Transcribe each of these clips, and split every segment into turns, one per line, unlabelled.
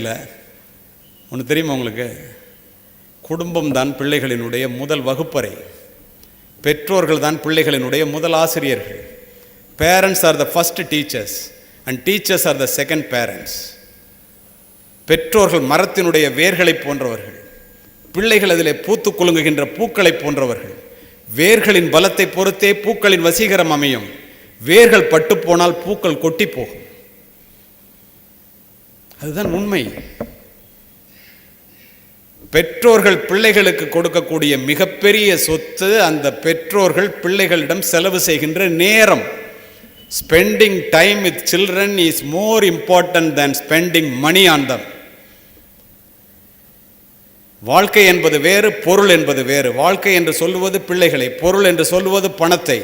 தெரியல. ஒன்று தெரியுமா உங்களுக்கு? குடும்பம் தான் பிள்ளைகளினுடைய முதல் வகுப்பறை. பெற்றோர்கள் தான் பிள்ளைகளினுடைய முதல் ஆசிரியர்கள். Parents R the first teachers and teachers are the second parents. பெற்றோர்கள் மரத்தினுடைய வேர்களை போன்றவர்கள், பிள்ளைகள் அதிலே பூத்து குலுங்குகின்ற பூக்களை போன்றவர்கள். வேர்களின் பலத்தை பொறுத்தே பூக்களின் வசீகரம் அமையும். வேர்கள் பட்டு போனால் பூக்கள் கொட்டி போகும். அதுதான் உண்மை. பெற்றோர்கள் பிள்ளைகளுக்கு கொடுக்கக்கூடிய மிகப்பெரிய சொத்து அந்த பெற்றோர்கள் பிள்ளைகளிடம் செலவு செய்கின்ற நேரம். Spending time with children is more important than spending money on them. வாழ்க்கை என்பது வேறு, பொருள் என்பது வேறு. வாழ்க்கை என்று சொல்லுவது பிள்ளைகளை, பொருள் என்று சொல்லுவது பணத்தை.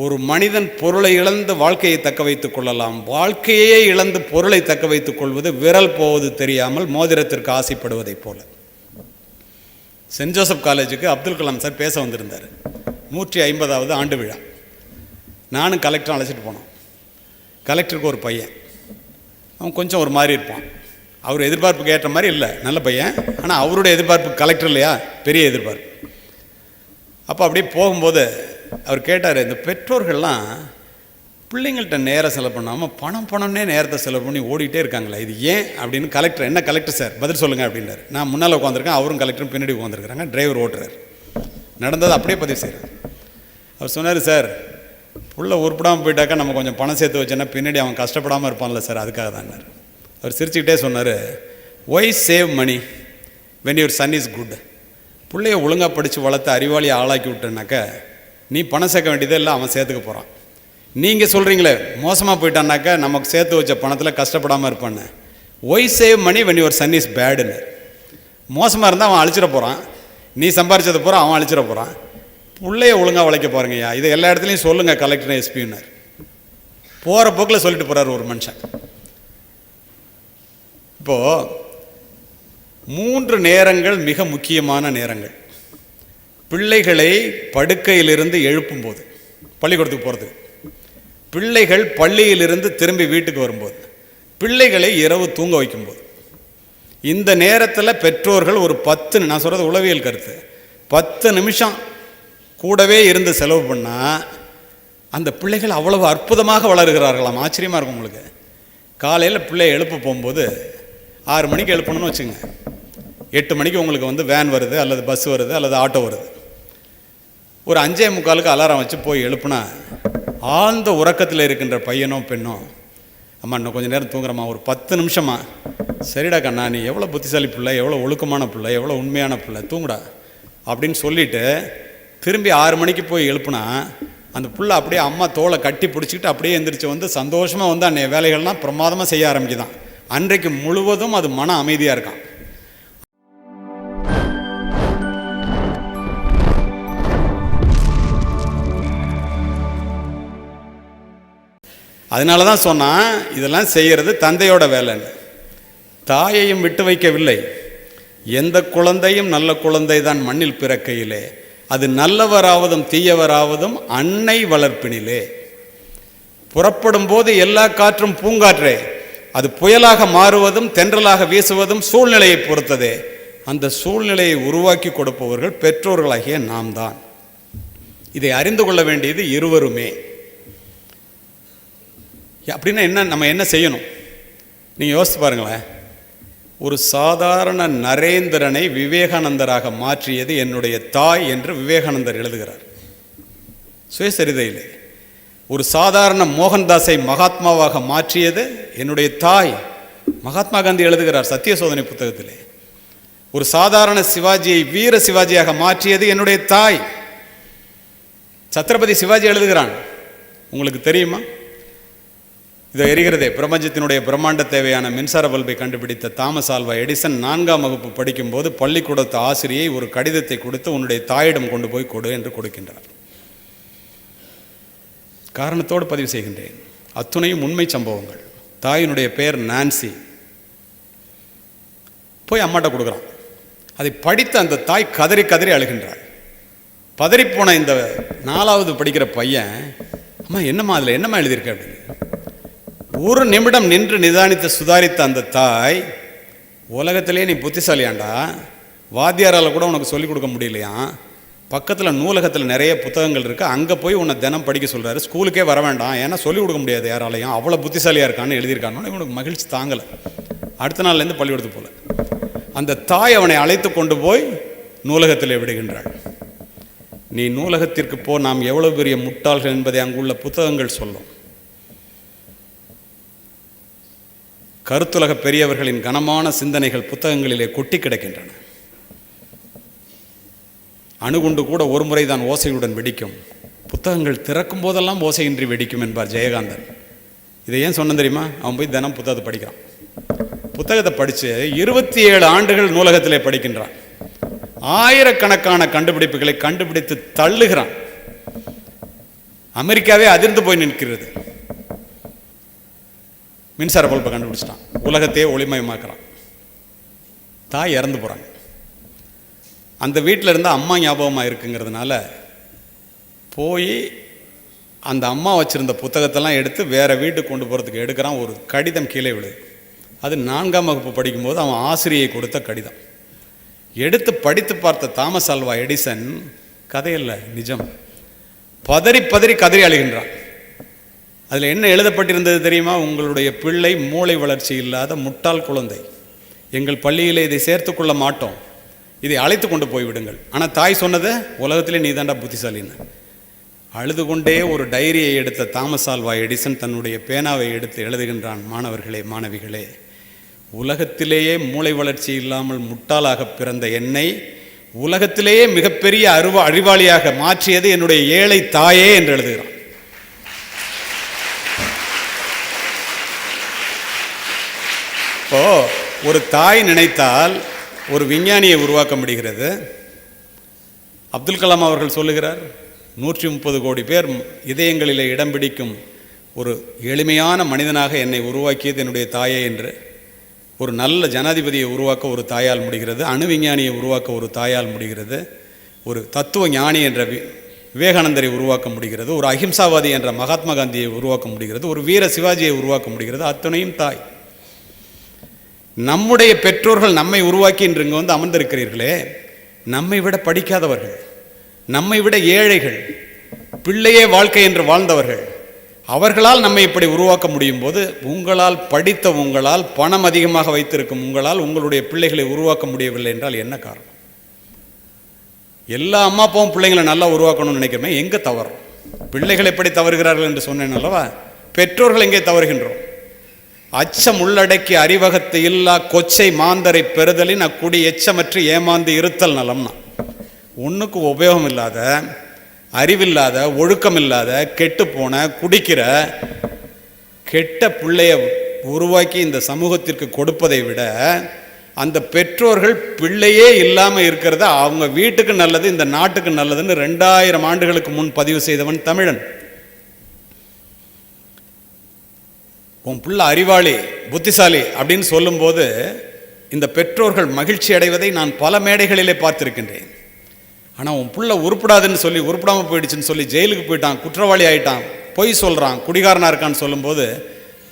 ஒரு மனிதன் பொருளை இழந்து வாழ்க்கையை தக்க வைத்துக் கொள்ளலாம். வாழ்க்கையே இழந்து பொருளை தக்க வைத்துக் கொள்வது விரல் போவது தெரியாமல் மோதிரத்திற்கு ஆசைப்படுவதைப் போல. சென்ட் ஜோசப் காலேஜுக்கு அப்துல் கலாம் சார் பேச வந்திருந்தார். 150வது ஆண்டு விழா. நானும் கலெக்டரும் அழைச்சிட்டு போனோம். கலெக்டருக்கு ஒரு பையன், அவன் கொஞ்சம் ஒரு மாதிரி இருப்பான். அவர் எதிர்பார்ப்புக்கு ஏற்ற மாதிரி இல்லை, நல்ல பையன். ஆனால் அவருடைய எதிர்பார்ப்பு கலெக்டர் இல்லையா, பெரிய எதிர்பார்ப்பு. அப்போ அப்படியே போகும்போது அவர் கேட்டார், இந்த பெற்றோர்கள்லாம் பிள்ளைங்கள்ட்ட நேரம் செலவு பண்ணாமல் பணம்னே நேரத்தை செலவு பண்ணி ஓடிட்டே இருக்காங்களே, இது ஏன் அப்படின்னு கலெக்டர், என்ன கலெக்டர் சார் பதில் சொல்லுங்கள் அப்படின்னாரு. நான் முன்னால் உட்காந்துருக்கேன், அவரும் கலெக்டரும் பின்னாடி உட்காந்துருக்குறாங்க. டிரைவர் ஓட்டுறார். நடந்தது அப்படியே பதிவு செய்கிறார். அவர் சொன்னார், சார் புள்ள உருப்படாமல் போயிட்டாக்கா நம்ம கொஞ்சம் பணம் சேர்த்து வச்சோன்னா பின்னாடி அவன் கஷ்டப்படாமல் இருப்பான்ல சார், அதுக்காக தான்னார். அவர் சிரிச்சுக்கிட்டே சொன்னார், why save money when your son is good. பிள்ளைய ஒழுங்காக படித்து வளர்த்து அறிவாளியை ஆளாக்கி விட்டேன்னாக்கா நீ பணம் சேர்க்க வேண்டியதே இல்லை, அவன் சேர்த்துக்க போகிறான். நீங்கள் சொல்கிறீங்களே மோசமாக போயிட்டான்னாக்கா நமக்கு சேர்த்து வச்ச பணத்தில் கஷ்டப்படாமல் இருப்பான்னு. Why save money when your son is பேடுன்னு. மோசமாக இருந்தால் அவன் அழிச்சிட போகிறான், நீ சம்பாரிச்சதை போகிறான் அவன் அழிச்சிட போகிறான். பிள்ளைய ஒழுங்காக உழைக்க பாருங்கய்யா, இதை எல்லா இடத்துலையும் சொல்லுங்கள் கலெக்டர் எஸ்பின்னார். போகிற போக்கில் சொல்லிட்டு போகிறார் ஒரு மனுஷன். இப்போது 3 நேரங்கள் மிக முக்கியமான நேரங்கள். பிள்ளைகளை படுக்கையிலிருந்து எழுப்பும்போது, பள்ளிக்கூடத்துக்கு போகிறது, பிள்ளைகள் பள்ளியிலிருந்து திரும்பி வீட்டுக்கு வரும்போது, பிள்ளைகளை இரவு தூங்க வைக்கும்போது. இந்த நேரத்தில் பெற்றோர்கள் ஒரு 10, நான் சொல்கிறது உளவியல் கருத்து, 10 நிமிஷம் கூடவே இருந்து செலவு பண்ணால் அந்த பிள்ளைகள் அவ்வளவு அற்புதமாக வளருகிறார்களாம். ஆச்சரியமாக இருக்கும் உங்களுக்கு. காலையில் பிள்ளையை எழுப்ப போகும்போது 6 மணிக்கு எழுப்பணும்னு வச்சுங்க, 8 மணிக்கு உங்களுக்கு வேன் வருது அல்லது பஸ் வருது அல்லது ஆட்டோ வருது. ஒரு 5:45க்கு அலாரம் வச்சு போய் எழுப்புனா ஆழ்ந்த உறக்கத்தில் இருக்கின்ற பையனோ பெண்ணோ, அம்மா இன்னும் கொஞ்சம் நேரம் தூங்குறம்மா, ஒரு 10 நிமிஷமா. சரிடா கண்ணா, நீ எவ்வளோ புத்திசாலி பிள்ளை, எவ்வளோ ஒழுக்கமான பிள்ளை, எவ்வளோ உண்மையான பிள்ளை, தூங்குடா அப்படின்னு சொல்லிவிட்டு திரும்பி 6 மணிக்கு போய் எழுப்புனா அந்த பிள்ளை அப்படியே அம்மா தோலை கட்டி பிடிச்சிக்கிட்டு அப்படியே எந்திரிச்சு சந்தோஷமாக அன்றைய வேலைகள்லாம் பிரமாதமாக செய்ய ஆரம்பிக்குதான். அன்றைக்கு முழுவதும் அது மன அமைதியாக இருக்கான். அதனால தான் சொன்னான், இதெல்லாம் செய்கிறது தந்தையோட வேலைன்னு. தாயையும் விட்டு வைக்கவில்லை. எந்த குழந்தையும் நல்ல குழந்தை தான் மண்ணில் பிறக்கையிலே, அது நல்லவராவதும் தீயவராவதும் அன்னை வளர்ப்பினிலே. புறப்படும் போது எல்லா காற்றும் பூங்காற்றே, அது புயலாக மாறுவதும் தென்றலாக வீசுவதும் சூழ்நிலையை பொறுத்ததே. அந்த சூழ்நிலையை உருவாக்கி கொடுப்பவர்கள் பெற்றோர்களாகிய நாம் தான். இதை அறிந்து கொள்ள வேண்டியது இருவருமே. அப்படின்னா என்ன, நம்ம என்ன செய்யணும்? நீங்கள் யோசித்து பாருங்களேன். ஒரு சாதாரண நரேந்திரனை விவேகானந்தராக மாற்றியது என்னுடைய தாய் என்று விவேகானந்தர் எழுதுகிறார் சுயசரிதையிலே. ஒரு சாதாரண மோகன்தாஸை மகாத்மாவாக மாற்றியது என்னுடைய தாய். மகாத்மா காந்தி எழுதுகிறார் சத்திய சோதனை புத்தகத்திலே. ஒரு சாதாரண சிவாஜியை வீர சிவாஜியாக மாற்றியது என்னுடைய தாய். சத்ரபதி சிவாஜி எழுதுகிறான், உங்களுக்கு தெரியுமா? இதை எரிகிறதே, பிரபஞ்சத்தினுடைய பிரம்மாண்ட தேவையான மின்சார பல்பை கண்டுபிடித்த தாமஸ் ஆல்வா எடிசன் 4ஆம் வகுப்பு படிக்கும்போது பள்ளிக்கூடத்து ஆசிரியை ஒரு கடிதத்தை கொடுத்து உன்னுடைய தாயிடம் கொண்டு போய் கொடு என்று கொடுக்கின்றார். காரணத்தோடு பதிவு செய்கின்றேன், அத்துணையும் உண்மை சம்பவங்கள். தாயினுடைய பெயர் நான்சி. போய் அம்மாட்ட கொடுக்குறான். அதை படித்து அந்த தாய் கதறி கதறி அழுகின்றாள். பதறிப்போன இந்த 4வது படிக்கிற பையன், அம்மா என்னம்மா அதில் என்னம்மா எழுதியிருக்க அப்படின்னு. ஒரு நிமிடம் நின்று நிதானித்து சுதாரித்த அந்த தாய் உலகத்திலே நீ புத்திசாலியாண்டா, வாத்தியாரால் கூட உனக்கு சொல்லிக் கொடுக்க முடியலையா, பக்கத்தில் நூலகத்தில் நிறைய புத்தகங்கள் இருக்குது, அங்கே போய் உன்னை தினம் படிக்க சொல்கிறாரு, ஸ்கூலுக்கே வர வேண்டாம், ஏன்னா சொல்லிக் கொடுக்க முடியாது யாராலையும், அவ்வளோ புத்திசாலியாக இருக்கான்னு எழுதியிருக்கான்னு இவனுக்கு மகிழ்ச்சி தாங்கலை. அடுத்த நாள்லேருந்து பள்ளிக்கூடத்துக்கு போல. அந்த தாய் அவனை அழைத்து கொண்டு போய் நூலகத்தில் விடுகின்றாள். நீ நூலகத்திற்கு போ, நாம் எவ்வளவு பெரிய முட்டாள்கள் என்பதை அங்குள்ள புத்தகங்கள் சொல்லும். கருத்துலக பெரியவர்களின் கனமான சிந்தனைகள் புத்தகங்களிலே கொட்டி கிடக்கின்றன. அணுகுண்டு கூட ஒரு முறை தான் ஓசையுடன் வெடிக்கும், புத்தகங்கள் திறக்கும் போதெல்லாம் ஓசையின்றி வெடிக்கும் என்பார் ஜெயகாந்தன். இதை ஏன் சொன்ன தெரியுமா? அவன் போய் தினம் புத்தகத்தை படிக்கிறான். புத்தகத்தை படித்து 27 ஆண்டுகள் நூலகத்திலே படிக்கின்றான். ஆயிரக்கணக்கான கண்டுபிடிப்புகளை கண்டுபிடித்து தள்ளுகிறான். அமெரிக்காவே அதிர்ந்து போய் நிற்கிறது. மின்சார பல்பை கண்டுபிடிச்சிட்டான், உலகத்தையே ஒளிமயமாக்குறான். தாய் இறந்து போகிறாங்க. அந்த வீட்டில் இருந்தால் அம்மா ஞாபகமாக இருக்குங்கிறதுனால போய் அந்த அம்மா வச்சுருந்த புத்தகத்தெல்லாம் எடுத்து வேறு வீட்டுக்கு கொண்டு போகிறதுக்கு எடுக்கிறான். ஒரு கடிதம் கீழே விழுது. அது 4ஆம் வகுப்பு படிக்கும்போது அவன் ஆசிரியை கொடுத்த கடிதம். எடுத்து படித்து பார்த்த தாமஸ் ஆல்வா எடிசன், கதையல்ல நிஜம், பதறி பதறி கதறி அழுகின்றான். அதில் என்ன எழுதப்பட்டிருந்தது தெரியுமா? உங்களுடைய பிள்ளை மூளை வளர்ச்சி இல்லாத முட்டாள் குழந்தை, எங்கள் பள்ளியில் இதை சேர்த்து கொள்ள மாட்டோம், இதை அழைத்து கொண்டு போய்விடுங்கள். ஆனால் தாய் சொன்னது, உலகத்திலே நீ தாண்டா புத்திசாலின்னு. அழுது கொண்டே ஒரு டைரியை எடுத்த தாமஸ் ஆல்வா எடிசன் தன்னுடைய பேனாவை எடுத்து எழுதுகின்றான், மாணவர்களே மாணவிகளே, உலகத்திலேயே மூளை வளர்ச்சி இல்லாமல் முட்டாளாக பிறந்த என்னை உலகத்திலேயே மிகப்பெரிய அறிவாளியாக மாற்றியது என்னுடைய ஏழை தாயே என்று எழுதுகிறான். இப்போ ஒரு தாய் நினைத்தால் ஒரு விஞ்ஞானியை உருவாக்க முடிகிறது. அப்துல் கலாம் அவர்கள் சொல்லுகிறார், 130 கோடி பேர் இதயங்களிலே இடம் பிடிக்கும் ஒரு எளிமையான மனிதனாக என்னை உருவாக்கியது என்னுடைய தாயே என்று. ஒரு நல்ல ஜனாதிபதியை உருவாக்க ஒரு தாயால் முடிகிறது, அணு விஞ்ஞானியை உருவாக்க ஒரு தாயால் முடிகிறது, ஒரு தத்துவ ஞானி என்ற விவேகானந்தரை உருவாக்க முடிகிறது, ஒரு அஹிம்சாவாதி என்ற மகாத்மா காந்தியை உருவாக்க முடிகிறது, ஒரு வீர சிவாஜியை உருவாக்க முடிகிறது. அத்தனையும் தாய். நம்முடைய பெற்றோர்கள் நம்மை உருவாக்கி இன்று இங்கே வந்து அமர்ந்திருக்கிறீர்களே, நம்மை விட படிக்காதவர்கள், நம்மை விட ஏழைகள், பிள்ளையே வாழ்க்கை என்று வாழ்ந்தவர்கள், அவர்களால் நம்மை இப்படி உருவாக்க முடியும் போது, உங்களால் படித்த உங்களால் பணம் அதிகமாக வைத்திருக்கும் உங்களால் உங்களுடைய பிள்ளைகளை உருவாக்க முடியவில்லை என்றால் என்ன காரணம்? எல்லா அம்மா அப்பாவும் பிள்ளைங்களை நல்லா உருவாக்கணும்னு நினைக்கிறோமே, எங்கே தவறு? பிள்ளைகள் எப்படி தவறுகிறார்கள் என்று சொன்னேன் அல்லவா? பெற்றோர்கள் எங்கே தவறுகின்றோம்? அச்சம் உள்ளடக்கி அறிவகத்தை இல்லா கொச்சை மாந்தரை பெறுதலின் அக்குடி எச்சமற்று ஏமாந்து இருத்தல் நலம்னா. ஒன்றுக்கு உபயோகம் இல்லாத, அறிவில்லாத, ஒழுக்கம் இல்லாத, கெட்டு போன, குடிக்கிற கெட்ட பிள்ளைய உருவாக்கி இந்த சமூகத்திற்கு கொடுப்பதை விட அந்த பெற்றோர்கள் பிள்ளையே இல்லாமல் இருக்கிறத அவங்க வீட்டுக்கு நல்லது, இந்த நாட்டுக்கு நல்லதுன்னு 2000 ஆண்டுகளுக்கு முன் பதிவு செய்தவன் தமிழன். உன் பிள்ளை அறிவாளி, புத்திசாலி அப்படின்னு சொல்லும்போது இந்த பெற்றோர்கள் மகிழ்ச்சி அடைவதை நான் பல மேடைகளிலே பார்த்திருக்கின்றேன். ஆனால் உன் பிள்ளை உருப்படாதுன்னு சொல்லி, உருப்படாமல் போயிடுச்சுன்னு சொல்லி ஜெயிலுக்கு போயிட்டான், குற்றவாளி ஆகிட்டான், பொய் சொல்கிறான், குடிகாரனாக இருக்கான்னு சொல்லும்போது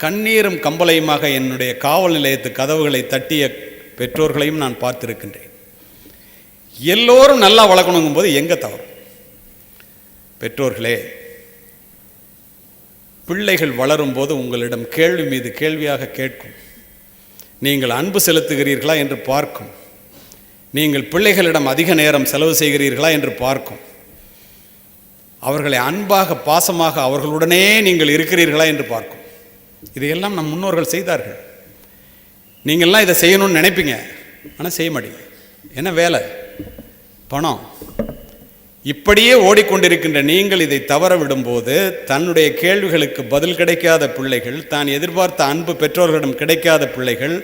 கண்ணீரும் கம்பளையுமாக என்னுடைய காவல் நிலையத்து கதவுகளை தட்டிய பெற்றோர்களையும் நான் பார்த்திருக்கின்றேன். எல்லோரும் நல்லா வளர்க்கணுங்கும் போது எங்கே தவறு? பெற்றோர்களே, பிள்ளைகள் வளரும்போது உங்களிடம் கேள்வி மீது கேள்வியாக கேட்கும். நீங்கள் அன்பு செலுத்துகிறீர்களா என்று பார்க்கும். நீங்கள் பிள்ளைகளிடம் அதிக நேரம் செலவு செய்கிறீர்களா என்று பார்க்கும். அவர்களை அன்பாக பாசமாக அவர்களுடனே நீங்கள் இருக்கிறீர்களா என்று பார்க்கும். இதையெல்லாம் நம் முன்னோர்கள் செய்தார்கள். நீங்கள்லாம் இதை செய்யணும்னு நினைப்பீங்க, ஆனால் செய்ய மாட்டீங்க. என்ன வேலை? பணம். இப்படியே ஓடிக்கொண்டிருக்கின்ற நீங்கள் இதை தவற விடும்போது தன்னுடைய கேள்விகளுக்கு பதில் கிடைக்காத பிள்ளைகள், தான் எதிர்பார்த்த அன்பு பெற்றோர்களிடம் கிடைக்காத பிள்ளைகள்,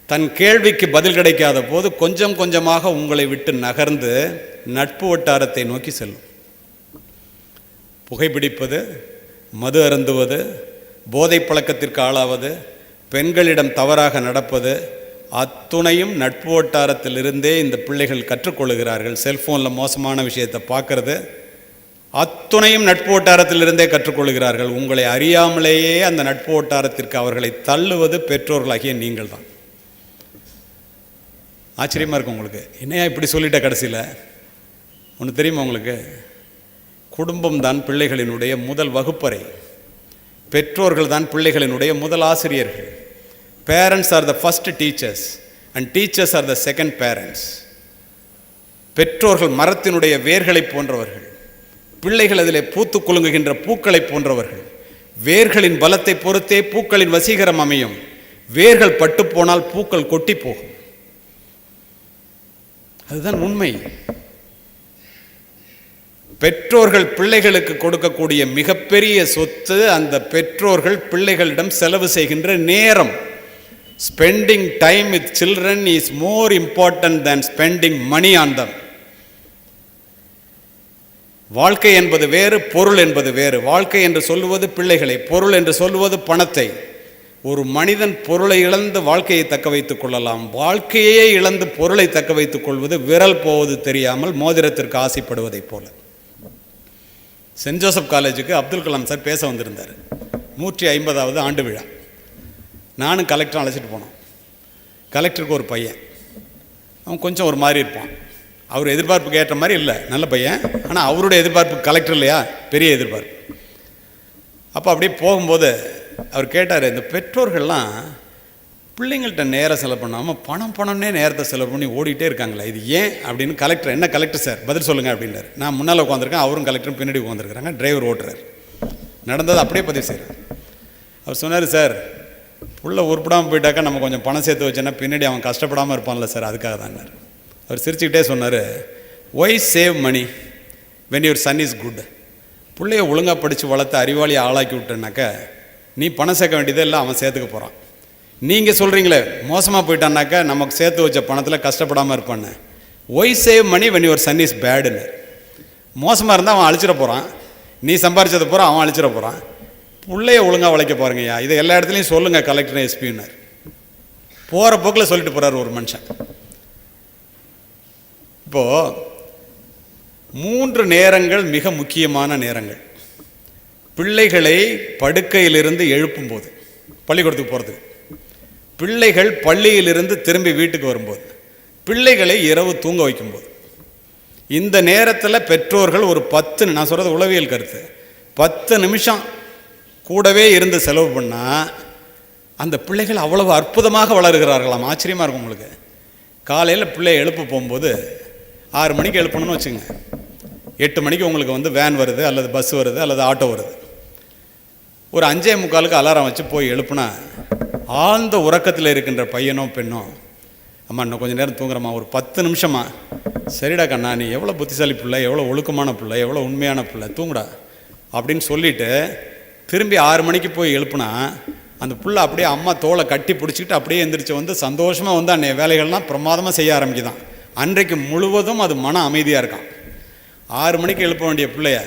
தன் கேள்விக்கு பதில் கிடைக்காத போது கொஞ்சம் கொஞ்சமாக உங்களை விட்டு நகர்ந்து நட்பு வட்டாரத்தை நோக்கி செல்லும். புகைப்பிடிப்பது, மது அருந்துவது, போதை பழக்கத்திற்கு ஆளாவது, பெண்களிடம் தவறாக நடப்பது, அத்துணையும் நட்பு வட்டாரத்திலிருந்தே இந்த பிள்ளைகள் கற்றுக்கொள்கிறார்கள். செல்ஃபோனில் மோசமான விஷயத்தை பார்க்கறது அத்துணையும் நட்பு வட்டாரத்திலிருந்தே கற்றுக்கொள்கிறார்கள். உங்களை அறியாமலேயே அந்த நட்பு வட்டாரத்திற்கு அவர்களை தள்ளுவது பெற்றோர்களாகிய நீங்கள் தான். ஆச்சரியமாக இருக்கும் உங்களுக்கு. என்னையா இப்படி சொல்லிட்ட கடைசியில்? ஒன்று தெரியுமா உங்களுக்கு? குடும்பம் தான் பிள்ளைகளினுடைய முதல் வகுப்பறை. பெற்றோர்கள் தான் பிள்ளைகளினுடைய முதல் ஆசிரியர்கள். Parents R the first teachers and teachers are the second parents. பெற்றோர்கள் மரத்தினுடைய வேர்களை போன்றவர்கள், பிள்ளைகள் அதிலே பூத்து குலுங்குகின்ற பூக்களை போன்றவர்கள். வேர்களின் பலத்தை பொறுத்தே பூக்களின் வசீகரம் அமையும். வேர்கள் பட்டு போனால் பூக்கள் கொட்டி போகும். அதுதான் உண்மை. பெற்றோர்கள் பிள்ளைகளுக்கு கொடுக்கக்கூடிய மிகப்பெரிய சொத்து அந்த பெற்றோர்கள் பிள்ளைகளிடம் செலவு செய்கின்ற நேரம். Spending time with children is more important than spending money on them. வாழ்க்கை என்பது வேறு, பொருள் என்பது வேறு. வாழ்க்கை என்று சொல்லுவது பிள்ளைகளை, பொருள் என்று சொல்லுவது பணத்தை. ஒரு மனிதன் பொருளை இழந்து வாழ்க்கையை தக்க வைத்துக் கொள்ளலாம். வாழ்க்கையே இழந்து பொருளை தக்க வைத்துக் கொள்வது விரல் போவது தெரியாமல் மோதிரத்திற்கு ஆசைப்படுவதைப் போல. சென்ட் ஜோசப் காலேஜுக்கு அப்துல் கலாம் சார் பேச வந்திருந்தார். 150வது ஆண்டு விழா. நானும் கலெக்டரை அழைச்சிட்டு போனோம். கலெக்டருக்கு ஒரு பையன், அவன் கொஞ்சம் ஒரு மாதிரி இருப்பான். அவர் எதிர்பார்ப்புக்கு ஏற்ற மாதிரி இல்லை, நல்ல பையன். ஆனால் அவருடைய எதிர்பார்ப்பு கலெக்டர் இல்லையா, பெரிய எதிர்பார்ப்பு. அப்போ அப்படியே போகும்போது அவர் கேட்டார், இந்த பெற்றோர்கள்லாம் பிள்ளைங்கள்ட்ட நேரம் செலவு பண்ணாமல் பணம்னே நேரத்தை செலவு பண்ணி ஓடிட்டே இருக்காங்களே, இது ஏன் அப்படின்னு கலெக்டர், என்ன கலெக்டர் சார் பதில் சொல்லுங்கள் அப்படின்னாரு. நான் முன்னால் உட்காந்துருக்கேன், அவரும் கலெக்டரும் பின்னாடி உட்காந்துருக்குறாங்க, டிரைவர் ஓட்டுறார். நடந்தது அப்படியே பதிவு செய்கிறார். அவர் சொன்னார், சார் புள்ள உருப்படாமல் போயிட்டாக்கா நம்ம கொஞ்சம் பணம் சேர்த்து வச்சோன்னா பின்னாடி அவன் கஷ்டப்படாமல் இருப்பான்ல சார், அதுக்காக தான்னார். அவர் சிரிச்சுக்கிட்டே சொன்னார், why save money when your son is good. பிள்ளைய ஒழுங்காக படித்து வளர்த்து அறிவாளியை ஆளாக்கி விட்டேன்னாக்கா நீ பணம் சேர்க்க வேண்டியதே இல்லை, அவன் சேர்த்துக்க போகிறான். நீங்கள் சொல்கிறீங்களே மோசமாக போயிட்டான்னாக்கா நமக்கு சேர்த்து வச்ச பணத்தில் கஷ்டப்படாமல் இருப்பான்னு. Why save money when your son is பேடுன்னு. மோசமாக இருந்தால் அவன் அழிச்சிட போகிறான், நீ சம்பாரிச்சதை போகிற அவன் அழிச்சிட போகிறான். பிள்ளைய ஒழுங்காக வளைக்க பாருங்கய்யா, இதை எல்லா இடத்துலையும் சொல்லுங்கள் கலெக்டர் எஸ்பின்னார். போகிற போக்கில் சொல்லிட்டு போகிறார் ஒரு மனுஷன். இப்போது 3 நேரங்கள் மிக முக்கியமான நேரங்கள். பிள்ளைகளை படுக்கையிலிருந்து எழுப்பும்போது, பள்ளிக்கூடத்துக்கு போகிறது, பிள்ளைகள் பள்ளியிலிருந்து திரும்பி வீட்டுக்கு வரும்போது, பிள்ளைகளை இரவு தூங்க வைக்கும்போது. இந்த நேரத்தில் பெற்றோர்கள் ஒரு 10, நான் சொல்கிறது உளவியல் கருத்து, 10 நிமிஷம் கூடவே இருந்து செலவு பண்ணால் அந்த பிள்ளைகள் அவ்வளவு அற்புதமாக வளருகிறார்களாம். ஆச்சரியமாக இருக்கும் உங்களுக்கு. காலையில் பிள்ளையை எழுப்ப போகும்போது 6 மணிக்கு எழுப்பணும்னு வச்சுங்க, 8 மணிக்கு உங்களுக்கு வேன் வருது அல்லது பஸ் வருது அல்லது ஆட்டோ வருது. ஒரு 5:45க்கு அலாரம் வச்சு போய் எழுப்புனா ஆழ்ந்த உறக்கத்தில் இருக்கின்ற பையனோ பெண்ணோ, அம்மா இன்னும் கொஞ்சம் நேரம் தூங்குறம்மா, ஒரு 10 நிமிஷமா, சரிடா கண்ணா நீ எவ்வளோ புத்திசாலி பிள்ளை, எவ்வளோ ஒழுக்கமான பிள்ளை, எவ்வளோ உண்மையான பிள்ளை, தூங்குடா அப்படின்னு சொல்லிவிட்டு திரும்பி 6 மணிக்கு போய் எழுப்புனா அந்த பிள்ளை அப்படியே அம்மா தோலை கட்டி பிடிச்சிக்கிட்டு அப்படியே எந்திரிச்சு சந்தோஷமாக அன்றைய வேலைகள்லாம் பிரமாதமாக செய்ய ஆரம்பிக்குதான். அன்றைக்கு முழுவதும் அது மன அமைதியாக இருக்கான். 6 மணிக்கு எழுப்ப வேண்டிய பிள்ளைய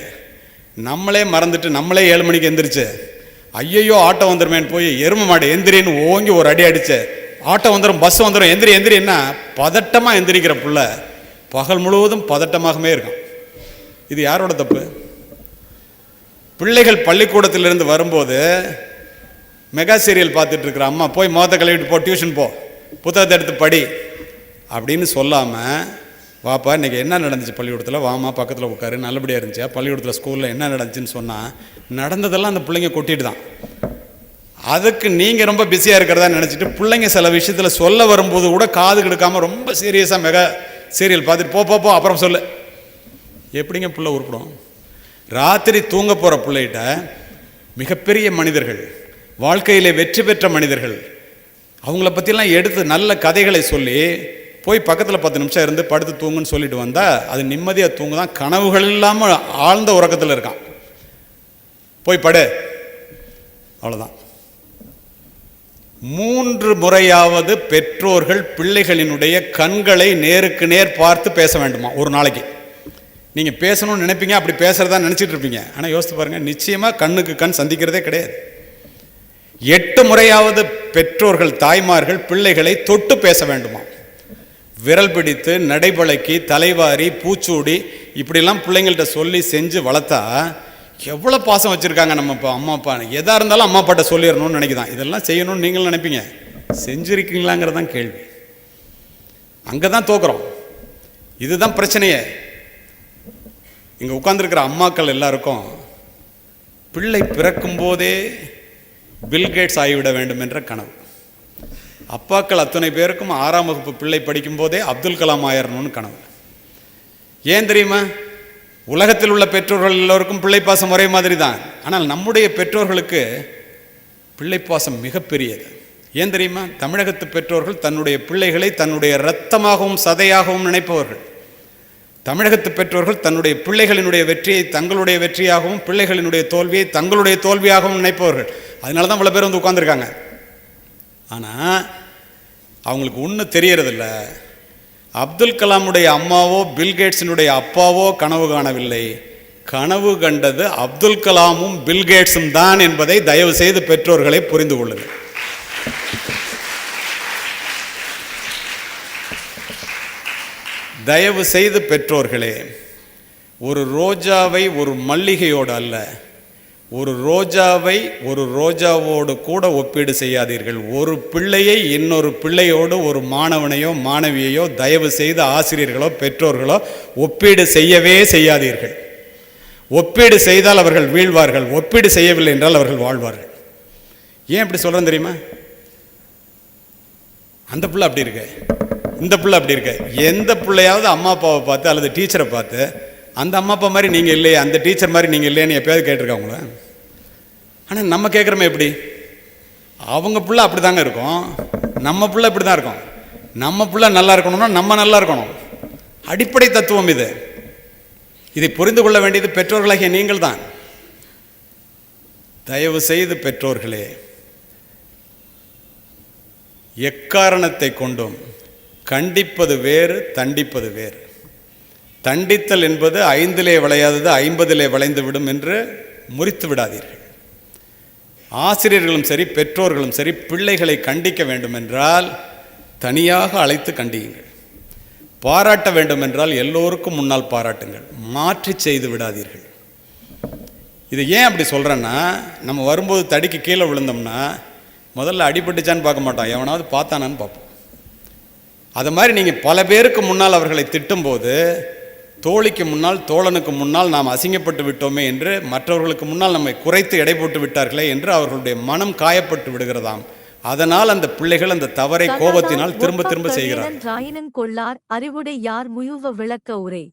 நம்மளே மறந்துட்டு நம்மளே 7 மணிக்கு எந்திரிச்சு ஐயையோ ஆட்டோ வந்துடுமேன்னு போய் எரும மாடு எந்திரின்னு ஓங்கி ஒரு அடி அடிச்சு ஆட்டோ வந்துடும் பஸ் வந்துடும் எந்திரி என்ன பதட்டமாக எந்திரிக்கிற பிள்ளை பகல் முழுவதும் பதட்டமாகவே இருக்கான். இது யாரோட தப்பு? பிள்ளைகள் பள்ளிக்கூடத்திலிருந்து வரும்போது மெகா சீரியல் பார்த்துட்டு இருக்கிற அம்மா போய் முகத்தை கழுவிட்டு போ, டியூஷன் போ, புத்தகத்தை எடுத்து படி அப்படின்னு சொல்லாமல், வாப்பா இன்றைக்கி என்ன நடந்துச்சு பள்ளிக்கூடத்தில், வாமா பக்கத்தில் உட்காரு, நல்லபடியாக இருந்துச்சா பள்ளிக்கூடத்தில் ஸ்கூலில் என்ன நடந்துச்சுன்னு சொன்னால் நடந்ததெல்லாம் அந்த பிள்ளைங்க கொட்டிட்டு தான். அதுக்கு நீங்கள் ரொம்ப பிஸியாக இருக்கிறதா நினச்சிட்டு பிள்ளைங்க சில விஷயத்தில் சொல்ல வரும்போது கூட காது கெடுக்காமல் ரொம்ப சீரியஸாக மெகா சீரியல் பார்த்துட்டு போ அப்புறம் சொல்லு. எப்படிங்க பிள்ளை உருப்பிடும்? ராத்திரி தூங்க போகிற பிள்ளைகிட்ட மிகப்பெரிய மனிதர்கள், வாழ்க்கையிலே வெற்றி பெற்ற மனிதர்கள், அவங்கள பற்றிலாம் எடுத்து நல்ல கதைகளை சொல்லி போய் பக்கத்தில் 10 நிமிஷம் இருந்து படுத்து தூங்குன்னு சொல்லிட்டு வந்தால் அது நிம்மதியாக தூங்குதான், கனவுகள் இல்லாமல் ஆழ்ந்த உறக்கத்தில் இருக்கான். போய் படு, அவ்வளோதான். 3 முறையாவது பெற்றோர்கள் பிள்ளைகளினுடைய கண்களை நேருக்கு நேர் பார்த்து பேச வேண்டுமா ஒரு நாளைக்கு. நீங்கள் பேசணும்னு நினைப்பீங்க, அப்படி பேசுகிறதா நினச்சிட்டு இருப்பீங்க. ஆனால் யோசித்து பாருங்கள், நிச்சயமாக கண்ணுக்கு கண் சந்திக்கிறதே கிடையாது. 8 முறையாவது பெற்றோர்கள் தாய்மார்கள் பிள்ளைகளை தொட்டு பேச வேண்டுமா. விரல் பிடித்து நடைபழக்கி தலைவாரி பூச்சூடி இப்படிலாம் பிள்ளைங்கள்ட்ட சொல்லி செஞ்சு வளர்த்தா எவ்வளோ பாசம் வச்சுருக்காங்க நம்ம இப்போ அம்மா அப்பா. எதாக இருந்தாலும் அம்மா அப்பாட்ட சொல்லிடணும்னு நினைக்குதான். இதெல்லாம் செய்யணும்னு நீங்களும் நினைப்பீங்க, செஞ்சுருக்கீங்களாங்கிறது தான் கேள்வி. அங்கே தான் தோக்குறோம். இதுதான் பிரச்சனையே. இங்கே உட்கார்ந்துருக்கிற அம்மாக்கள் எல்லாருக்கும் பிள்ளை பிறக்கும் போதே பில்கேட்ஸ் ஆகிவிட வேண்டும் என்ற கனவு. அப்பாக்கள் அத்தனை பேருக்கும் 6ஆம் வகுப்பு பிள்ளை படிக்கும் போதே அப்துல் கலாம் ஆயிரணும்னு கனவு. ஏன் தெரியுமா? உலகத்தில் உள்ள பெற்றோர்கள் எல்லோருக்கும் பிள்ளை பாசம் ஒரே மாதிரி தான். ஆனால் நம்முடைய பெற்றோர்களுக்கு பிள்ளை பாசம் மிகப்பெரியது. ஏன் தெரியுமா? தமிழகத்து பெற்றோர்கள் தன்னுடைய பிள்ளைகளை தன்னுடைய இரத்தமாகவும் சதையாகவும் நினைப்பவர்கள். தமிழகத்து பெற்றோர்கள் தன்னுடைய பிள்ளைகளினுடைய வெற்றியை தங்களுடைய வெற்றியாகவும் பிள்ளைகளினுடைய தோல்வியை தங்களுடைய தோல்வியாகவும் நினைப்பவர்கள். அதனால தான் இவ்வளோ பேர் வந்து உட்கார்ந்துருக்காங்க. ஆனால் அவங்களுக்கு ஒன்றும் தெரியறதில்ல. அப்துல் கலாமுடைய அம்மாவோ பில்கேட்ஸினுடைய அப்பாவோ கனவு காணவில்லை. கனவு கண்டது அப்துல் கலாமும் பில்கேட்ஸும் தான் என்பதை தயவு செய்து பெற்றோர்களை புரிந்து கொள்ளுங்கள். தயவு செய்து பெற்றோர்களே, ஒரு ரோஜாவை ஒரு மல்லிகையோடு அல்ல, ஒரு ரோஜாவை ஒரு ரோஜாவோடு கூட ஒப்பீடு செய்யாதீர்கள். ஒரு பிள்ளையை இன்னொரு பிள்ளையோடு, ஒரு மாணவனையோ மாணவியையோ தயவு செய்து ஆசிரியர்களோ பெற்றோர்களோ ஒப்பீடு செய்யவே செய்யாதீர்கள். ஒப்பீடு செய்தால் அவர்கள் வீழ்வார்கள், ஒப்பீடு செய்யவில்லை என்றால் அவர்கள் வாழ்வார்கள். ஏன் இப்படி சொல்கிறேன் தெரியுமா? அந்த பிள்ளை அப்படி இருக்கு, இந்த பிள்ளை அப்படி இருக்கு. எந்த பிள்ளையாவது அம்மா அப்பாவை பார்த்து அல்லது டீச்சரை பார்த்து அந்த அம்மா அப்பா மாதிரி நீங்கள் இல்லையே, அந்த டீச்சர் மாதிரி நீங்கள் இல்லைன்னு எப்போயாவது கேட்டிருக்காங்களா? ஆனால் நம்ம கேட்குறோமே எப்படி? அவங்க பிள்ளை அப்படி தாங்க இருக்கும், நம்ம பிள்ளை இப்படி தான் இருக்கும். நம்ம பிள்ளை நல்லா இருக்கணும்னா நம்ம நல்லா இருக்கணும். அடிப்படை தத்துவம் இது. இதை புரிந்து கொள்ள வேண்டியது பெற்றோர்களாகிய நீங்கள் தான். தயவு செய்து பெற்றோர்களே, எக்காரணத்தை கொண்டும் கண்டிப்பது வேறு, தண்டிப்பது வேறு. தண்டித்தல் என்பது 5 விளையாதது 50 விளைந்துவிடும் என்று முறித்து விடாதீர்கள். ஆசிரியர்களும் சரி பெற்றோர்களும் சரி பிள்ளைகளை கண்டிக்க வேண்டும் என்றால் தனியாக அழைத்து கண்டியுங்கள். பாராட்ட வேண்டும் என்றால் எல்லோருக்கும் முன்னால் பாராட்டுங்கள், மாற்றி செய்து விடாதீர்கள். இது ஏன் அப்படி சொல்கிறேன்னா, நம்ம வரும்போது தடிக்கு கீழே விழுந்தோம்னா முதல்ல அடிபட்டுச்சான்னு பார்க்க மாட்டோம், எவனாவது பார்த்தானான்னு பார்ப்போம். அது மாதிரி நீங்கள் பல பேருக்கு முன்னால் அவர்களை திட்டும்போது தோழிக்கு முன்னால் தோழனுக்கு முன்னால் நாம் அசிங்கப்பட்டு விட்டோமே என்று, மற்றவர்களுக்கு முன்னால் நம்மை குறைத்து எடை போட்டு விட்டார்களே என்று அவர்களுடைய மனம் காயப்பட்டு விடுகிறதாம். அதனால் அந்த பிள்ளைகள் அந்த தவறை கோபத்தினால் திரும்ப திரும்ப செய்கிறார்கள்.
கொள்ளார் அறிவுடை யார் முயுவ விளக்க உரை.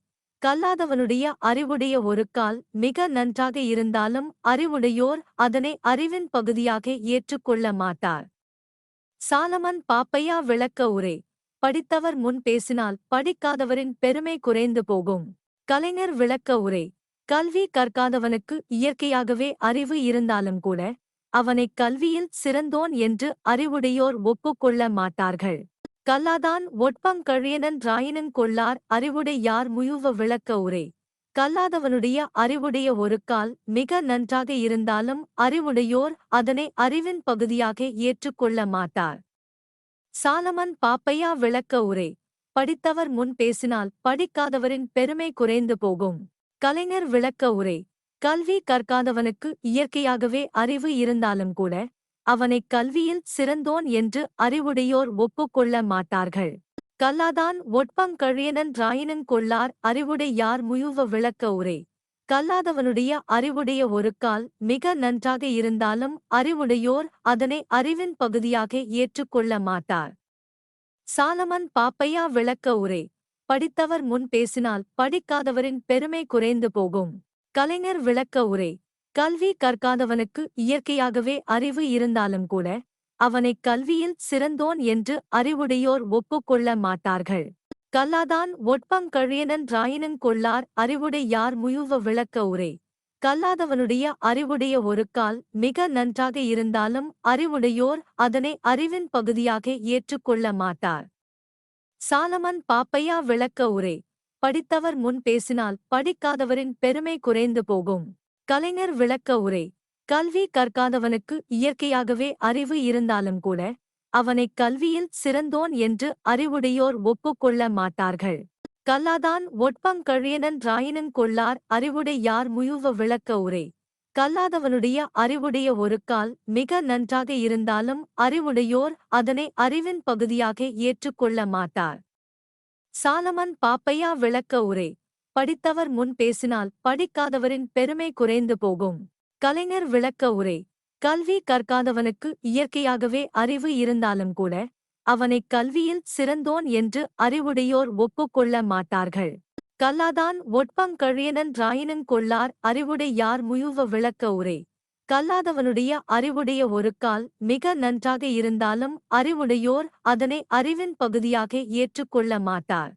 கல்லாதவனுடைய அறிவுடைய ஒரு கால் மிக நன்றாக இருந்தாலும் அறிவுடையோர் அதனை அறிவின் பகுதியாக ஏற்றுக்கொள்ள மாட்டார். சாலமன் பாப்பையா விளக்க உரை. படித்தவர் முன் பேசினால் படிக்காதவரின் பெருமை குறைந்து போகும். கலைஞர் விளக்க உரை. கல்வி கற்காதவனுக்கு இயற்கையாகவே அறிவு இருந்தாலும் கூட அவனை கல்வியில் சிறந்தோன் என்று அறிவுடையோர் ஒப்புக்கொள்ள மாட்டார்கள். கல்லாதான் ஒட்பங்கழியனன் ராயினன் கொள்ளார் அறிவுடை யார் முயுவ விளக்க உரை. கல்லாதவனுடைய அறிவுடைய ஒரு கால் மிக நன்றாக இருந்தாலும் அறிவுடையோர் அதனை அறிவின் பகுதியாக ஏற்றுக்கொள்ள மாட்டார். சாலமன் பாப்பையா விளக்க உரை. படித்தவர் முன் பேசினால் படிக்காதவரின் பெருமை குறைந்து போகும். கலைஞர் விளக்க உரை. கல்வி கற்காதவனுக்கு இயற்கையாகவே அறிவு இருந்தாலும் கூட அவனை கல்வியில் சிறந்தோன் என்று அறிவுடையோர் ஒப்புக்கொள்ள மாட்டார்கள். கல்லாதான் ஒட்பங்கழியனன் ராயினன் கொள்ளார் அறிவுடை யார் முயுவ விளக்க உரை. கல்லாதவனுடைய அறிவுடைய ஒரு கால் மிக நன்றாக இருந்தாலும் அறிவுடையோர் அதனை அறிவின் பகுதியாக ஏற்றுக்கொள்ள மாட்டார். சாலமன் பாப்பையா விளக்க உரை. படித்தவர் முன் பேசினால் படிக்காதவரின் பெருமை குறைந்து போகும். கலைஞர் விளக்க உரை. கல்வி கற்காதவனுக்கு இயற்கையாகவே அறிவு இருந்தாலும் கூட அவனை கல்வியில் சிறந்தோன் என்று அறிவுடையோர் ஒப்புக்கொள்ள மாட்டார்கள். கல்லாதான் ஒட்பங்கழியனன் ராயினன் கொள்ளார் அறிவுடை யார் முயுவ விளக்க உரை. கல்லாதவனுடைய அறிவுடைய ஒரு கால் மிக நன்றாக இருந்தாலும் அறிவுடையோர் அதனை அறிவின் பகுதியாக ஏற்றுக்கொள்ள மாட்டார். சாலமன் பாப்பையா விளக்க உரை. படித்தவர் முன் பேசினால் படிக்காதவரின் பெருமை குறைந்து போகும். கலைஞர் விளக்க உரை. கல்வி கற்காதவனுக்கு இயற்கையாகவே அறிவு இருந்தாலும் கூட அவனை கல்வியில் சிறந்தோன் என்று அறிவுடையோர் ஒப்புக்கொள்ள மாட்டார்கள். கல்லாதான் ஒட்பங்கழியனன் ராயினன் கொள்ளார் அறிவுடை யார் முயுவ விளக்க உரை. கல்லாதவனுடைய அறிவுடைய ஒரு கால் மிக நன்றாக இருந்தாலும் அறிவுடையோர் அதனை அறிவின் பகுதியாக ஏற்றுக்கொள்ள மாட்டார். சாலமன் பாப்பையா விளக்க உரை. படித்தவர் முன் பேசினால் படிக்காதவரின் பெருமை குறைந்து போகும். கலைஞர் விளக்க உரை. கல்வி கற்காதவனுக்கு இயற்கையாகவே அறிவு இருந்தாலும் கூட அவனைக் கல்வியில் சிறந்தோன் என்று அறிவுடையோர் ஒப்புக்கொள்ள மாட்டார்கள். கல்லாதான் ஒட்பங்கழியனன் ராயினுங் கொள்ளார் அறிவுடை யார் முயுவ விளக்க உரை. கல்லாதவனுடைய அறிவுடைய ஒரு கால் மிக நன்றாக இருந்தாலும் அறிவுடையோர் அதனை அறிவின் பகுதியாக ஏற்றுக்கொள்ள மாட்டார்.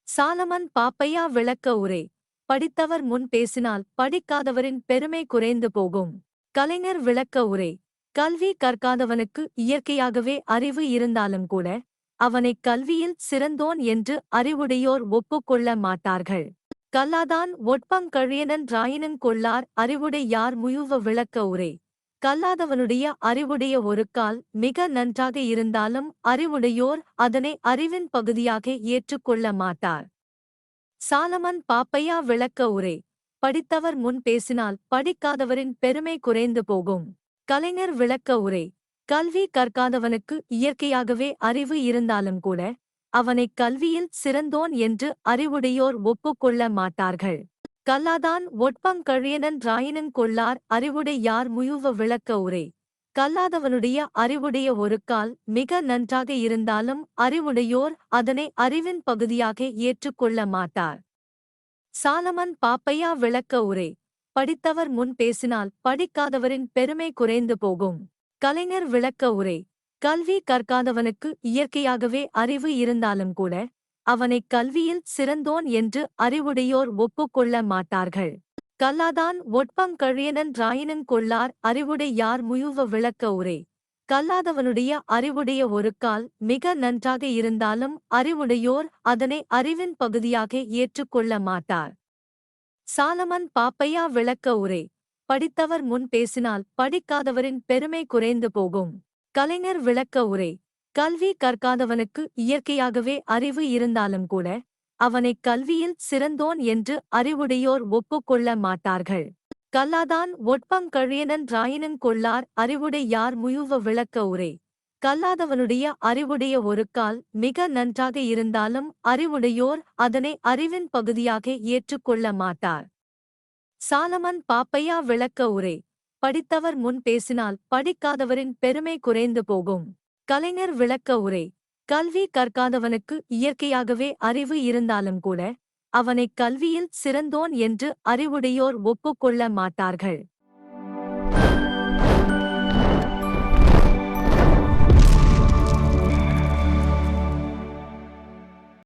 சாலமன் பாப்பையா விளக்க உரை. படித்தவர் முன் பேசினால் படிக்காதவரின் பெருமை குறைந்து போகும். கலைஞர் விளக்க உரை. கல்வி கற்காதவனுக்கு இயற்கையாகவே அறிவு இருந்தாலும் கூட அவனைக் கல்வியில் சிறந்தோன் என்று அறிவுடையோர் ஒப்புக்கொள்ள மாட்டார்கள். கல்லாதான் ஒட்பங்கழியனன் ராயினுங் கொள்ளார் அறிவுடை யார் முயுவ விளக்க உரை. கல்லாதவனுடைய அறிவுடைய ஒரு கால் மிக நன்றாக இருந்தாலும் அறிவுடையோர் அதனை அறிவின் பகுதியாக ஏற்றுக்கொள்ள மாட்டார். சாலமன் பாப்பையா விளக்க உரை. படித்தவர் முன் பேசினால் படிக்காதவரின் பெருமை குறைந்து போகும். கலைஞர் விளக்க உரை. கல்வி கற்காதவனுக்கு இயற்கையாகவே அறிவு இருந்தாலும் கூட அவனைக் கல்வியில் சிறந்தோன் என்று அறிவுடையோர் ஒப்புக்கொள்ள மாட்டார்கள். கல்லாதான் ஒட்பங்கழியனன் ராயினுங் கொள்ளார் அறிவுடை யார் முயுவ விளக்க உரை. கல்லாதவனுடைய அறிவுடைய ஒரு கால் மிக நன்றாக இருந்தாலும் அறிவுடையோர் அதனை அறிவின் பகுதியாக ஏற்றுக்கொள்ள மாட்டார். சாலமன் பாப்பையா விளக்க உரை. படித்தவர் முன் பேசினால் படிக்காதவரின் பெருமை குறைந்து போகும். கலைஞர் விளக்க உரை. கல்வி கற்காதவனுக்கு இயற்கையாகவே அறிவு இருந்தாலும் கூட அவனைக் கல்வியில் சிறந்தோன் என்று அறிவுடையோர் ஒப்புக்கொள்ள மாட்டார்கள். கல்லாதான் ஒட்பங்கழியனன் ராயினுங் கொள்ளார் அறிவுடை யார் முயுவ விளக்க உரை. கல்லாதவனுடைய அறிவுடைய ஒரு கால் மிக நன்றாக இருந்தாலும் அறிவுடையோர் அதனை அறிவின் பகுதியாக ஏற்றுக்கொள்ள மாட்டார். சாலமன் பாப்பையா விளக்க உரை. படித்தவர் முன் பேசினால் படிக்காதவரின் பெருமை குறைந்து போகும். கலைஞர் விளக்க உரை. கல்வி கற்காதவனுக்கு இயற்கையாகவே அறிவு இருந்தாலும் கூட அவனைக் கல்வியில் சிறந்தோன் என்று அறிவுடையோர் ஒப்புக்கொள்ள மாட்டார்கள். கல்லாதான் ஒட்பங்கழியனன் ராயினுங் கொள்ளார் அறிவுடை யார் முயுவ விளக்க உரை. கல்லாதவனுடைய அறிவுடைய ஒரு கால் மிக நன்றாக இருந்தாலும் அறிவுடையோர் அதனை அறிவின் பகுதியாக ஏற்றுக்கொள்ள மாட்டார். சாலமன் பாப்பையா விளக்க உரை. படித்தவர் முன் பேசினால் படிக்காதவரின் பெருமை குறைந்து போகும். கலைஞர் விளக்க உரை. கல்வி கற்காதவனுக்கு இயற்கையாகவே அறிவு இருந்தாலும் கூட அவனைக் கல்வியில் சிறந்தோன் என்று அறிவுடையோர் ஒப்புக்கொள்ள மாட்டார்கள்.